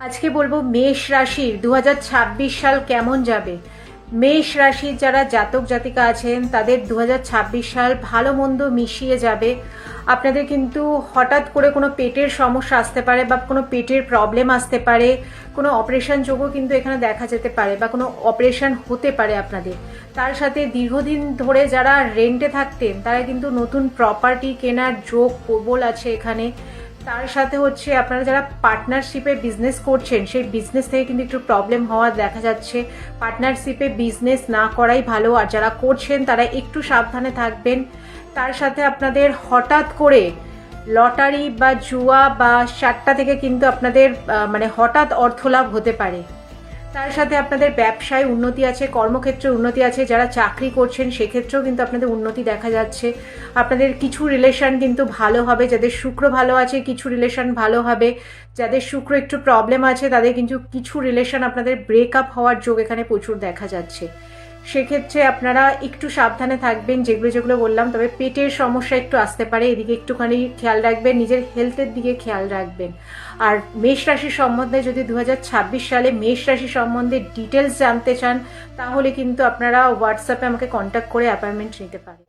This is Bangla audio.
আজকে বলবো মেষ রাশির 2026 সাল কেমন যাবে। মেষ রাশির যারা জাতক জাতিকা আছেন তাদের 2026 সাল ভালো মন্দ মিশিয়ে যাবে। আপনাদের কিন্তু হঠাৎ করে কোনো পেটের সমস্যা আসতে পারে বা কোনো পেটের প্রবলেম আসতে পারে, কোনো অপারেশন যোগও কিন্তু এখানে দেখা যেতে পারে বা কোনো অপারেশন হতে পারে আপনাদের। তার সাথে দীর্ঘদিন ধরে যারা রেন্টে থাকতেন তারা কিন্তু নতুন প্রপার্টি কেনার যোগ প্রবল আছে এখানে। তার সাথে হচ্ছে আপনারা যারা পার্টনারশিপে বিজনেস করছেন সেই বিজনেস থেকে কিন্তু একটু প্রবলেম হওয়া দেখা যাচ্ছে। পার্টনারশিপে বিজনেস না করাই ভালো, আর যারা করছেন তারা একটু সাবধানে থাকবেন। তার সাথে আপনাদের হঠাৎ করে লটারি বা জুয়া বা সাট্টা থেকে কিন্তু আপনাদের হঠাৎ অর্থলাভ হতে পারে। তার সাথে আপনাদের ব্যবসায় উন্নতি আছে, কর্মক্ষেত্রে উন্নতি আছে, যারা চাকরি করছেন সেক্ষেত্রেও কিন্তু আপনাদের উন্নতি দেখা যাচ্ছে। আপনাদের কিছু রিলেশন কিন্তু ভালো হবে, যাদের শুক্র ভালো আছে কিছু রিলেশন ভালো হবে, যাদের শুক্র একটু প্রবলেম আছে তাদের কিন্তু কিছু রিলেশন আপনাদের ব্রেকআপ হওয়ার যোগ এখানে প্রচুর দেখা যাচ্ছে। সেক্ষেত্রে আপনারা একটু সাবধানে থাকবেন যেগুলো যেগুলো বললাম। তবে পেটের সমস্যা একটু আসতে পারে, এদিকে একটুখানি খেয়াল রাখবেন, নিজের হেলথের দিকে খেয়াল রাখবেন। আর মেষ রাশির সম্বন্ধে যদি 2026 সালে মেষ রাশি সম্বন্ধে ডিটেলস জানতে চান তাহলে কিন্তু আপনারা হোয়াটসঅ্যাপে আমাকে কন্ট্যাক্ট করে অ্যাপয়েন্টমেন্ট নিতে পারেন।